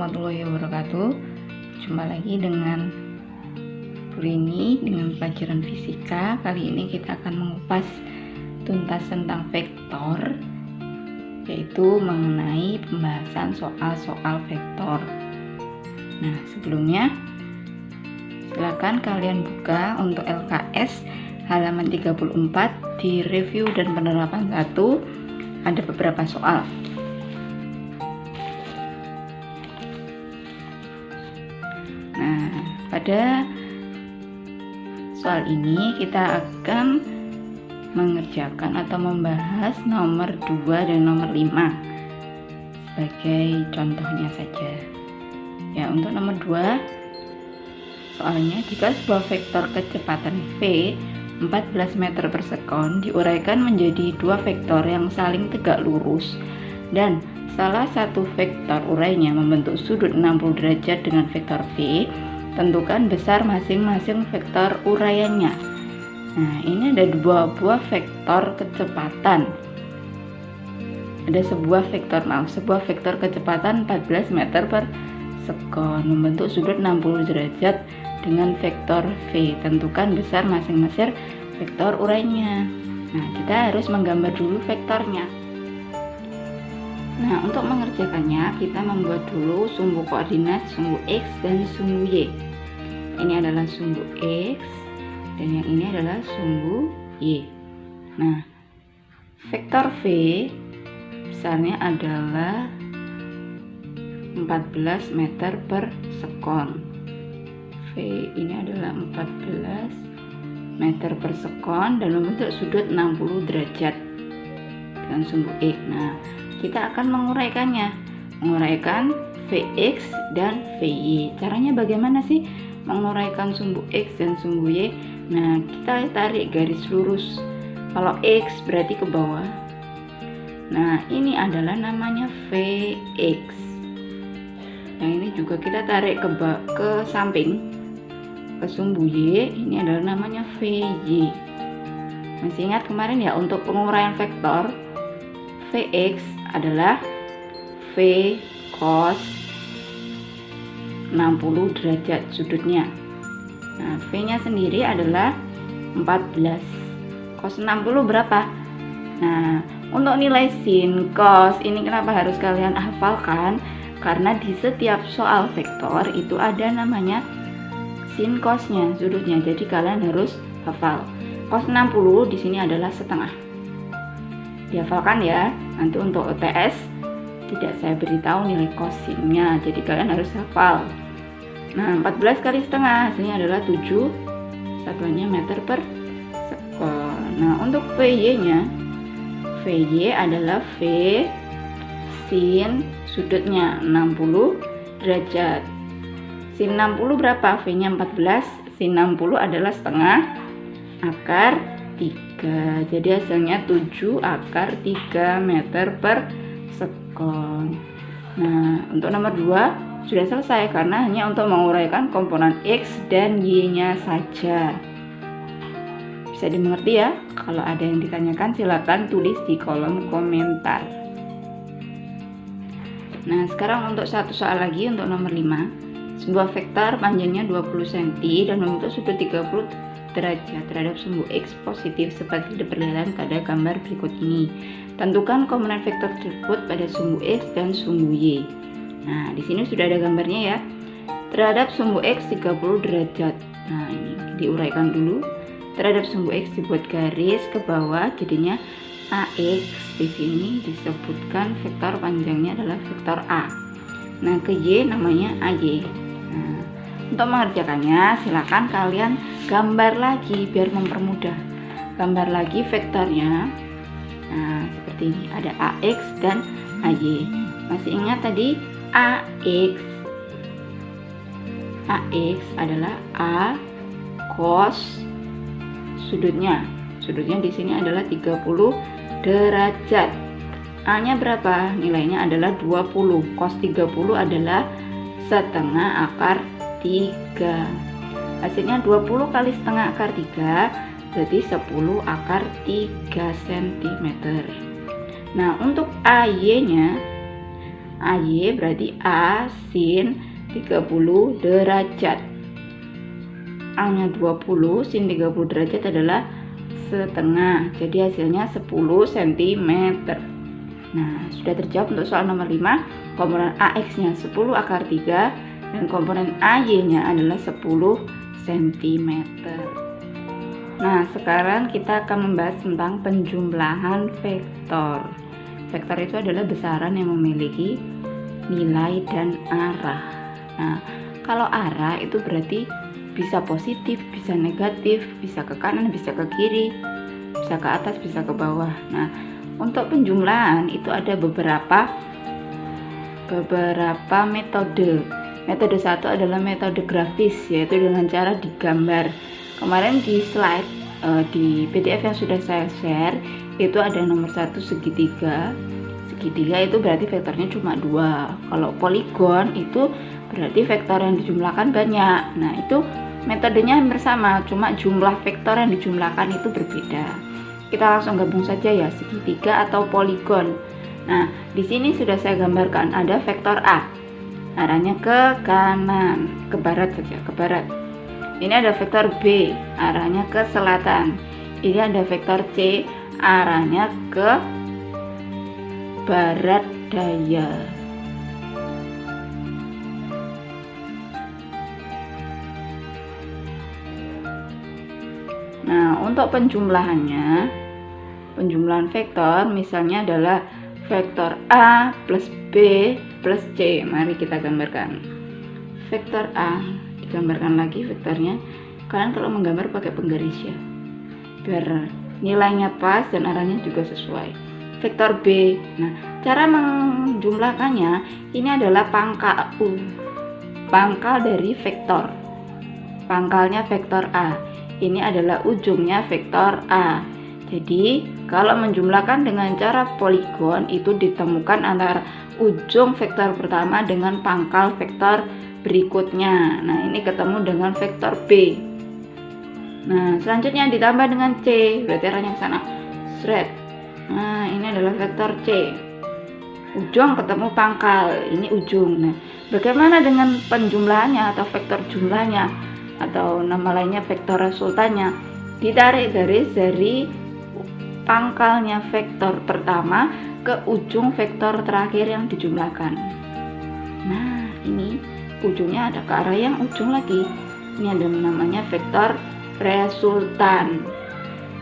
warahmatullahi wabarakatuh. Jumpa lagi dengan Bu Rini dengan pelajaran fisika. Kali ini kita akan mengupas tuntas tentang vektor, yaitu mengenai pembahasan soal-soal vektor. Nah, sebelumnya silakan kalian buka untuk LKS halaman 34 di review dan penerapan 1 ada beberapa soal. Nah, pada soal ini kita akan mengerjakan atau membahas nomor 2 dan nomor 5 sebagai contohnya saja. Ya, untuk nomor 2 soalnya, jika sebuah vektor kecepatan v 14 meter per sekon diuraikan menjadi dua vektor yang saling tegak lurus dan salah satu vektor urainya membentuk sudut 60 derajat dengan vektor V, tentukan besar masing-masing vektor uraiannya. Nah, ini ada dua buah vektor kecepatan. Ada sebuah vektor kecepatan 14 meter per sekon membentuk sudut 60 derajat dengan vektor V, tentukan besar masing-masing vektor urainya. Nah, kita harus menggambar dulu vektornya. Nah, untuk mengerjakannya kita membuat dulu sumbu koordinat, sumbu X dan sumbu Y. Ini adalah sumbu X dan yang ini adalah sumbu Y. Nah, vektor V besarnya adalah 14 meter per sekon. V ini adalah 14 meter per sekon dan membentuk sudut 60 derajat dengan sumbu X. Nah, kita akan menguraikan Vx dan Vy. Caranya bagaimana sih menguraikan sumbu X dan sumbu Y? Nah, kita tarik garis lurus. Kalau X berarti ke bawah. Nah, ini adalah namanya Vx. Yang ini juga kita tarik ke samping, ke sumbu Y. Ini adalah namanya Vy. Masih ingat kemarin ya, untuk penguraian vektor Vx adalah V cos 60 derajat sudutnya. Nah, V nya sendiri adalah 14. Cos 60 berapa? Nah, untuk nilai sin, cos ini kenapa harus kalian hafalkan? Karena di setiap soal vektor itu ada namanya sin cosnya, sudutnya. Jadi kalian harus hafal. Cos 60 di sini adalah setengah. Dihafalkan ya. Nanti untuk UTS tidak saya beritahu nilai kosinnya, jadi kalian harus hafal. Nah, 14 kali setengah hasilnya adalah 7, satuannya meter per sekon. Nah, untuk Vy nya, Vy adalah V sin sudutnya 60 derajat. Sin 60 berapa? V nya 14, sin 60 adalah setengah akar 3. Jadi hasilnya 7 akar 3 meter per sekon. Nah, untuk nomor 2 sudah selesai karena hanya untuk menguraikan komponen X dan Y nya saja. Bisa dimengerti ya? Kalau ada yang ditanyakan silakan tulis di kolom komentar. Nah, sekarang untuk satu soal lagi untuk nomor 5. Sebuah vektor panjangnya 20 cm dan membentuk sudut 30 derajat terhadap sumbu X positif seperti diperlihatkan pada gambar berikut ini. Tentukan komponen vektor tersebut pada sumbu X dan sumbu Y. Nah, di sini sudah ada gambarnya ya. Terhadap sumbu X 30 derajat. Nah, ini diuraikan dulu. Terhadap sumbu X dibuat garis ke bawah, jadinya AX. Di sini disebutkan vektor panjangnya adalah vektor A. Nah, ke Y namanya AY. Nah, untuk mengerjakannya silakan kalian gambar lagi biar mempermudah. Gambar lagi vektornya. Nah, seperti ini ada AX dan AY. Masih ingat tadi AX? AX adalah A cos sudutnya. Sudutnya di sini adalah 30 derajat. A-nya berapa? Nilainya adalah 20. Cos 30 adalah setengah akar 3. Hasilnya 20 kali setengah akar 3 berarti 10 akar 3 cm. Nah, untuk AY nya AY berarti A sin 30 derajat. A-nya 20, sin 30 derajat adalah setengah. Jadi hasilnya 10 cm. Nah, sudah terjawab untuk soal nomor 5. Komponen AX-nya 10 akar 3 dan komponen AY-nya adalah 10 cm. Nah, sekarang kita akan membahas tentang penjumlahan vektor. Vektor itu adalah besaran yang memiliki nilai dan arah. Nah, kalau arah itu berarti bisa positif, bisa negatif, bisa ke kanan, bisa ke kiri, bisa ke atas, bisa ke bawah. Nah, untuk penjumlahan itu ada beberapa metode. Metode satu adalah metode grafis, yaitu dengan cara digambar. Kemarin di slide di PDF yang sudah saya share itu ada nomor 1 segitiga. Segitiga itu berarti vektornya cuma 2. Kalau poligon itu berarti vektor yang dijumlahkan banyak. Nah, itu metodenya hampir sama, cuma jumlah vektor yang dijumlahkan itu berbeda. Kita langsung gabung saja ya, segitiga atau poligon. Nah, di sini sudah saya gambarkan ada vektor A. Arahnya ke kanan, ke barat saja, ke barat. Ini ada vektor B, arahnya ke selatan. Ini ada vektor C, arahnya ke barat daya. Nah, untuk penjumlahan vektor misalnya adalah vektor A plus B plus C. Mari kita gambarkan. Vektor A, digambarkan lagi vektornya. Kalian kalau menggambar pakai penggaris ya, biar nilainya pas dan arahnya juga sesuai. Vektor B, nah cara menjumlahkannya ini adalah pangkal dari vektor. Pangkalnya vektor A, ini adalah ujungnya vektor A. Jadi kalau menjumlahkan dengan cara poligon itu ditemukan antara ujung vektor pertama dengan pangkal vektor berikutnya. Nah, ini ketemu dengan vektor B. Nah, selanjutnya ditambah dengan C, berarti arahnya ke sana. Sret. Nah, ini adalah vektor C. Ujung ketemu pangkal, ini ujung. Nah, bagaimana dengan penjumlahannya atau vektor jumlahnya atau nama lainnya vektor resultannya? Ditarik garis dari pangkalnya vektor pertama ke ujung vektor terakhir yang dijumlahkan. Nah, ini ujungnya ada ke arah yang ujung lagi. Ini ada namanya vektor resultan.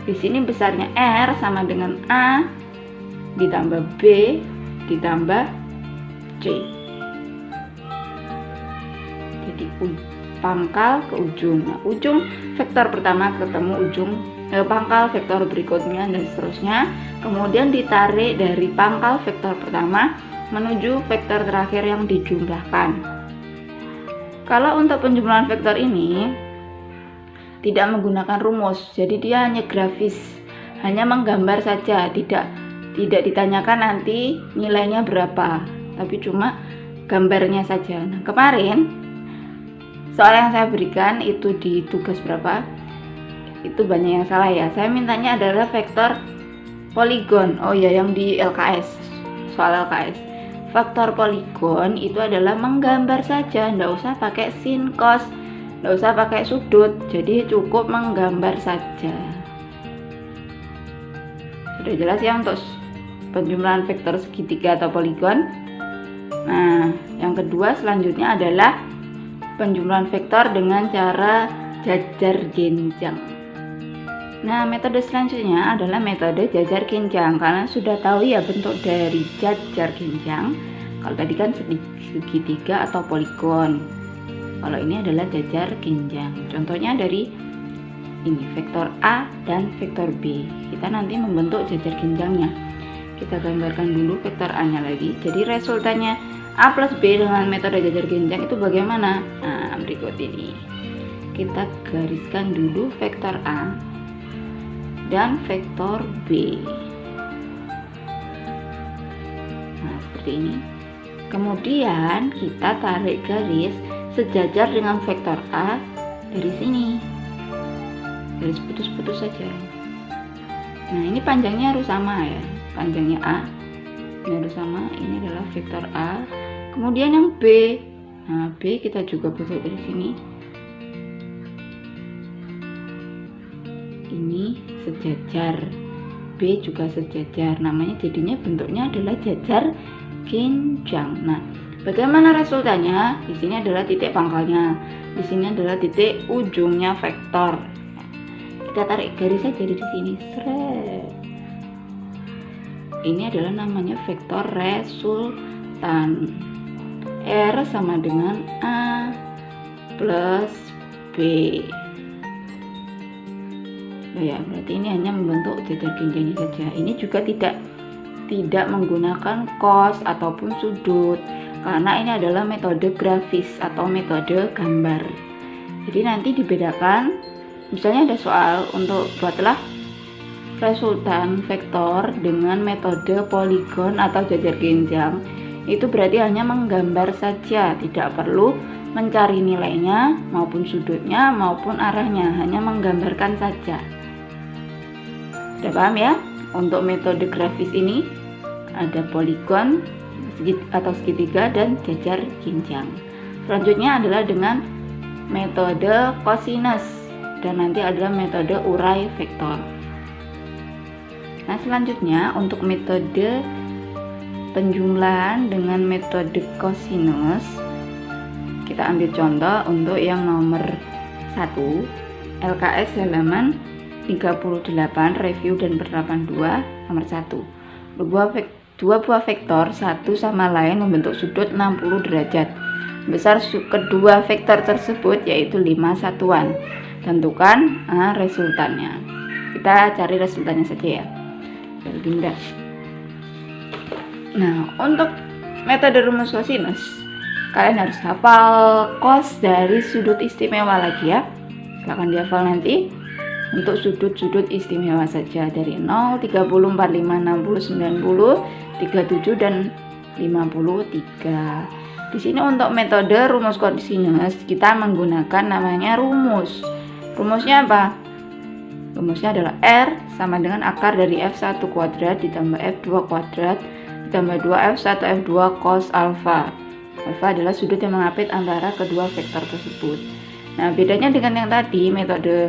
Di sini besarnya R sama dengan A ditambah B ditambah C. Jadi pangkal ke ujung. Nah, ujung vektor pertama ketemu ujung pangkal vektor berikutnya dan seterusnya. Kemudian ditarik dari pangkal vektor pertama menuju vektor terakhir yang dijumlahkan. Kalau untuk penjumlahan vektor ini tidak menggunakan rumus, jadi dia hanya grafis, hanya menggambar saja, tidak ditanyakan nanti nilainya berapa, tapi cuma gambarnya saja. Nah, kemarin soal yang saya berikan itu di tugas berapa, itu banyak yang salah ya. Saya mintanya adalah vektor poligon. Oh ya, yang di LKS, soal LKS. Vektor poligon itu adalah menggambar saja, tidak usah pakai sin, cos, tidak usah pakai sudut, jadi cukup menggambar saja. Sudah jelas ya untuk penjumlahan vektor segitiga atau poligon. Nah, yang kedua selanjutnya adalah penjumlahan vektor dengan cara jajar genjang. Nah, metode selanjutnya adalah metode jajar genjang. Kalian sudah tahu ya bentuk dari jajar genjang. Kalau tadi kan segitiga atau poligon. Kalau ini adalah jajar genjang. Contohnya dari ini vektor A dan vektor B. Kita nanti membentuk jajar genjangnya. Kita gambarkan dulu vektor A-nya lagi. Jadi resultannya A plus B dengan metode jajar genjang itu bagaimana? Nah, berikut ini. Kita gariskan dulu vektor A dan vektor B. Nah, seperti ini. Kemudian kita tarik garis sejajar dengan vektor A dari sini. Garis putus-putus saja. Nah, ini panjangnya harus sama ya. Panjangnya A ini harus sama. Ini adalah vektor A. Kemudian yang B. Nah, B kita juga butuh dari sini. Ini sejajar. B juga sejajar. Namanya jadinya bentuknya adalah jajar ginjang. Nah, bagaimana resultannya? Di sini adalah titik pangkalnya. Di sini adalah titik ujungnya vektor. Kita tarik garis saja di sini. Seret. Ini adalah namanya vektor resultan. R sama dengan A plus B. Oh ya, berarti ini hanya membentuk jajar ginjangnya saja. Ini juga tidak menggunakan cos ataupun sudut, karena ini adalah metode grafis atau metode gambar. Jadi nanti dibedakan. Misalnya ada soal untuk buatlah resultan vektor dengan metode poligon atau jajar ginjang. Itu berarti hanya menggambar saja, tidak perlu mencari nilainya maupun sudutnya maupun arahnya, hanya menggambarkan saja. Sudah paham ya? Untuk metode grafis ini ada poligon atau segitiga dan jajar ginjang. Selanjutnya adalah dengan metode kosinus dan nanti adalah metode urai vektor. Nah, selanjutnya untuk metode penjumlahan dengan metode kosinus, kita ambil contoh untuk yang nomor 1, LKS halaman 38, review dan penerapan 2, nomor 1. Dua buah vektor satu sama lain membentuk sudut 60 derajat. Besar kedua vektor tersebut yaitu 5 satuan. Tentukan resultannya. Kita cari resultannya saja ya. Lebih mudah. Nah, untuk metode rumus kosinus, kalian harus hafal cos dari sudut istimewa lagi ya. Silahkan dihafal nanti. Untuk sudut-sudut istimewa saja dari 0, 30, 45, 60, 90, 37 dan 53. Di sini untuk metode rumus kosinus kita menggunakan namanya rumus. Rumusnya apa? Rumusnya adalah R sama dengan akar dari F1 kuadrat ditambah F2 kuadrat ditambah 2F1 F2 cos alfa. Alfa adalah sudut yang mengapit antara kedua vektor tersebut. Nah, bedanya dengan yang tadi, metode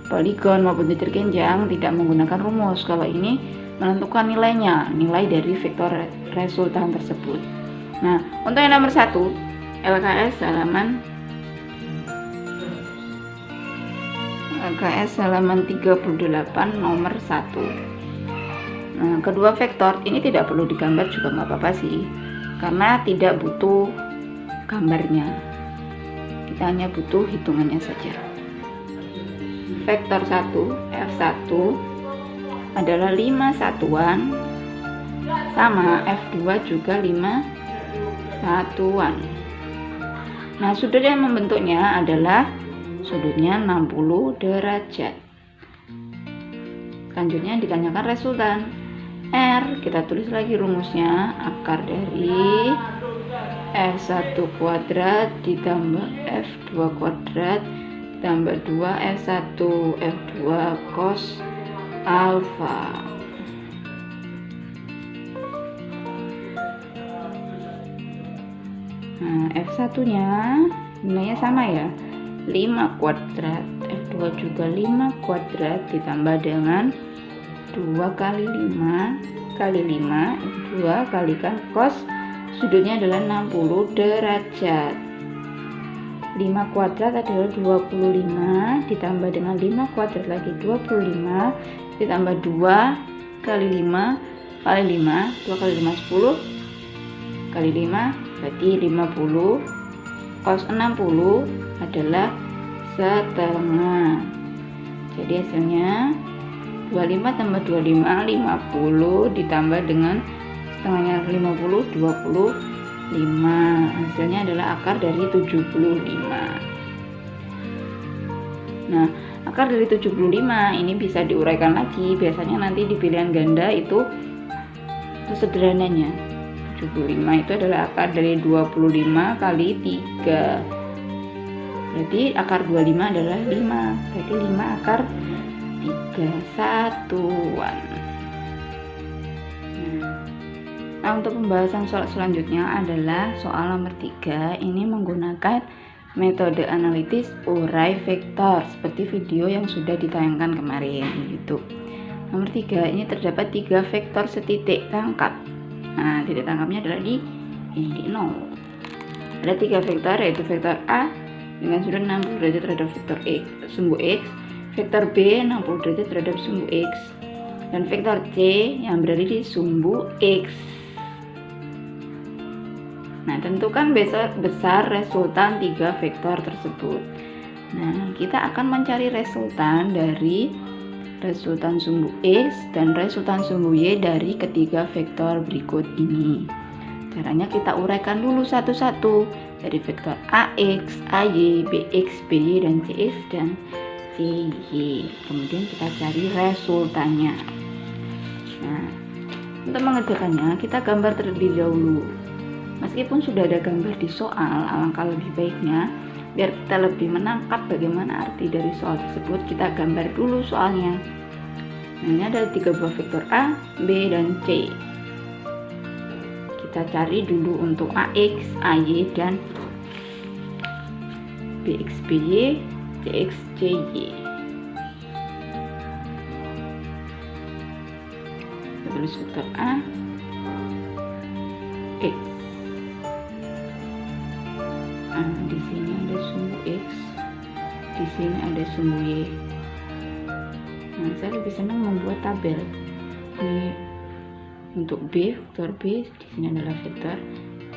poligon maupun jajar ginjang tidak menggunakan rumus. Kalau ini menentukan nilainya, nilai dari vektor resultan tersebut. Nah, untuk yang nomor 1, LKS halaman 38 nomor 1. Nah, kedua vektor ini tidak perlu digambar juga nggak apa-apa sih, karena tidak butuh gambarnya. Kita hanya butuh hitungannya saja. Vektor 1, F1 adalah 5 satuan, sama F2 juga 5 satuan. Nah, sudut yang membentuknya adalah sudutnya 60 derajat. Selanjutnya ditanyakan resultan. R, kita tulis lagi rumusnya, akar dari F1 kuadrat ditambah F2 kuadrat ditambah 2F1 F2 cos alfa. Nah, F1 nya nilainya sama ya, 5 kuadrat, F2 juga 5 kuadrat ditambah dengan 2 kali 5 kali 5, 2 kalikan cos, sudutnya adalah 60 derajat. 5 kuadrat adalah 25 ditambah dengan 5 kuadrat lagi 25 ditambah 2 kali 5 kali 5, 2 kali 5 10 kali 5 berarti 50, cos 60 adalah setengah. Jadi hasilnya 25 tambah 25 50 ditambah dengan setengahnya 50 25. Hasilnya adalah akar dari 75. Nah, akar dari 75 ini bisa diuraikan lagi. Biasanya nanti di pilihan ganda itu sederhananya 75 itu adalah akar dari 25 kali 3. Berarti akar 25 adalah 5. Berarti 5 akar 3 satuan. Nah, untuk pembahasan soal selanjutnya adalah soal nomor 3. Ini menggunakan metode analitis urai vektor seperti video yang sudah ditayangkan kemarin di YouTube. Nomor 3, ini terdapat 3 vektor setitik tangkap. Nah, titik tangkapnya adalah di 0. Ada 3 vektor, yaitu vektor A dengan sudut 60 derajat terhadap vektor X, sumbu X, vektor B 60 derajat terhadap sumbu X, dan vektor C yang berada di sumbu X. Nah, tentukan besar resultan 3 vektor tersebut. Nah, kita akan mencari resultan dari resultan sumbu X dan resultan sumbu Y dari ketiga vektor berikut ini. Caranya kita uraikan dulu satu-satu dari vektor AX, AY, BX, BY, dan CX dan CY. Kemudian kita cari resultannya. Nah, untuk mengerjakannya kita gambar terlebih dahulu. Meskipun sudah ada gambar di soal, alangkah lebih baiknya biar kita lebih menangkap bagaimana arti dari soal tersebut, kita gambar dulu soalnya. Nah, ini ada 3 buah vektor A, B, dan C. Kita cari dulu untuk AX, AY, dan BX, BY, CX, CY. Kita tulis vektor A, X. Nah, di sini ada sumbu X, di sini ada sumbu Y. Nah, saya lebih senang membuat tabel. Ini untuk B, vektor B, di sini adalah vektor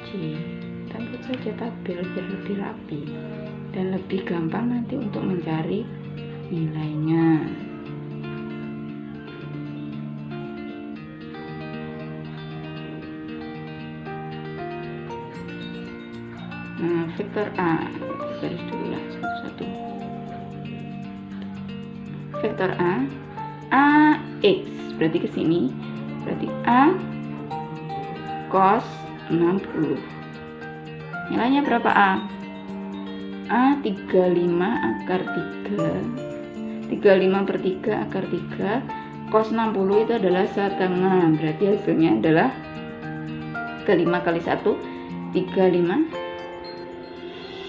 C. Kita buat saja tabel biar lebih rapi dan lebih gampang nanti untuk mencari nilainya. Nah, vektor A, garis dulu lah satu-satu. Vektor A, AX, berarti ke sini, berarti A cos 60. Nilainya berapa A? A 35 akar 3. 35 per 3 akar 3 cos 60 itu adalah setengah, berarti hasilnya adalah 35 kali 1 35,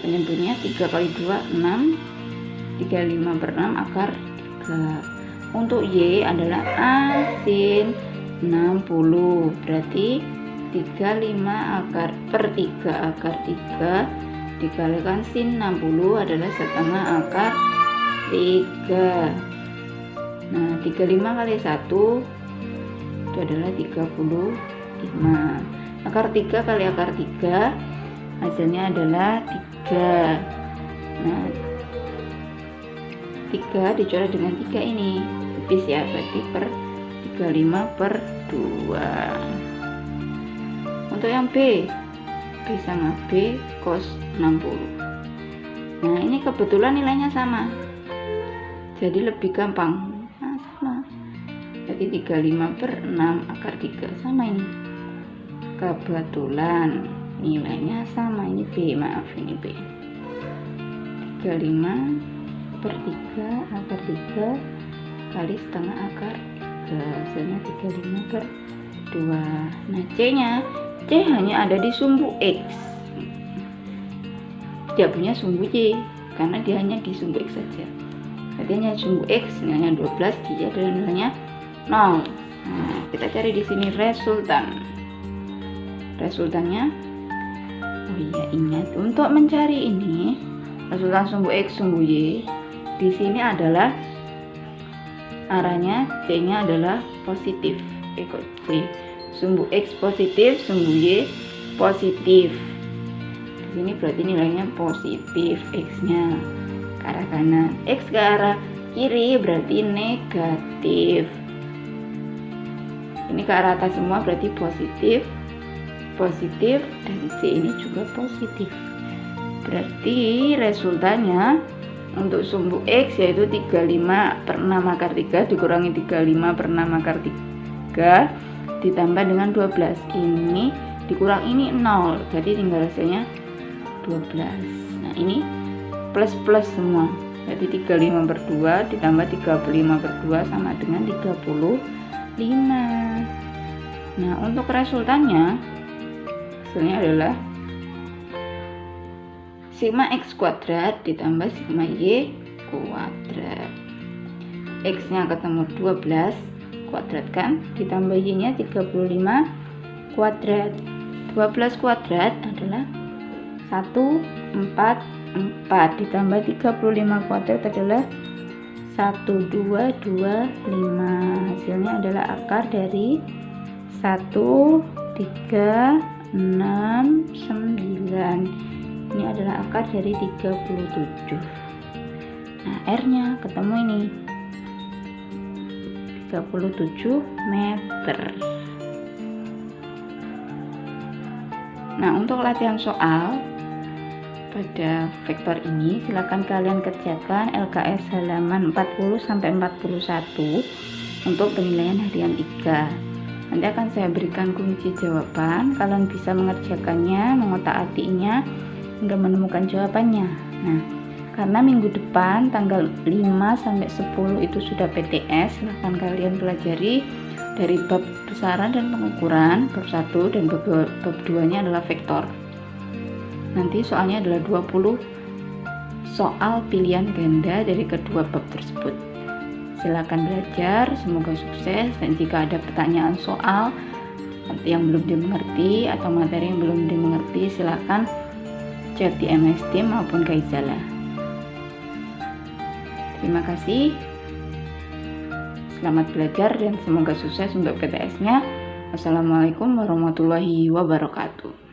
penyebutnya 3 kali 2 6, 35 per 6 akar 3. Untuk Y adalah A sin 60, berarti 35 akar per 3 akar 3 dikalikan sin 60 adalah setengah akar 3. Nah, 35 kali 1 itu adalah 35. Akar 3 kali akar 3 hasilnya adalah 3. Nah, 3 dicoret dengan 3 ini habis ya, berarti per 35 per 2. Untuk yang B sama B cos 60. Nah, ini kebetulan nilainya sama, jadi lebih gampang. Nah, sama, berarti 35 per 6 akar 3 sama ini, kebetulan nilainya sama. Ini B, maaf ini B. 35 per 3 akar 3 kali setengah akar 3, hasilnya 35 per 2. Nah, C hanya ada di sumbu X, tidak punya sumbu Y karena dia hanya di sumbu X saja. Berarti hanya sumbu X nilainya 12, dia adalah nilainya 0. Nah, kita cari di sini resultannya. Oh iya, ingat untuk mencari ini resultan sumbu X sumbu Y, di sini adalah arahnya C-nya adalah positif. Ikut C, sumbu X positif, sumbu Y positif. Di sini berarti nilainya positif, X-nya ke arah kanan, X ke arah kiri berarti negatif. Ini ke arah atas semua berarti positif, dan C ini juga positif. Berarti resultannya untuk sumbu X yaitu 35 per 6 akar 3 dikurangi 35 per 6 akar 3 ditambah dengan 12. Ini dikurang ini 0, jadi tinggal hasilnya 12. Nah, ini plus semua, berarti 35 per 2 ditambah 35 per 2 sama dengan 35. Nah, untuk resultannya hasilnya adalah sigma x kuadrat ditambah sigma y kuadrat. X nya ketemu 12 kuadrat kan, ditambah y nya 35 kuadrat. 12 kuadrat adalah 144 ditambah 35 kuadrat adalah 1225. Hasilnya adalah akar dari 1369. Ini adalah akar dari 37. Nah, R-nya ketemu ini 37 meter. Nah, untuk latihan soal pada vektor ini silakan kalian kerjakan LKS halaman 40 sampai 41 untuk penilaian harian 3. Nanti akan saya berikan kunci jawaban, kalian bisa mengerjakannya, mengotak-atiknya hingga menemukan jawabannya. Nah, karena minggu depan tanggal 5 sampai 10 itu sudah PTS, silahkan kalian pelajari dari bab besaran dan pengukuran, bab 1 dan bab 2-nya adalah vektor. Nanti soalnya adalah 20 soal pilihan ganda dari kedua bab tersebut. Silakan belajar, semoga sukses, dan jika ada pertanyaan soal yang belum dimengerti atau materi yang belum dimengerti, silakan chat di MS Team maupun Kaizala. Terima kasih. Selamat belajar dan semoga sukses untuk PTS-nya. Wassalamualaikum warahmatullahi wabarakatuh.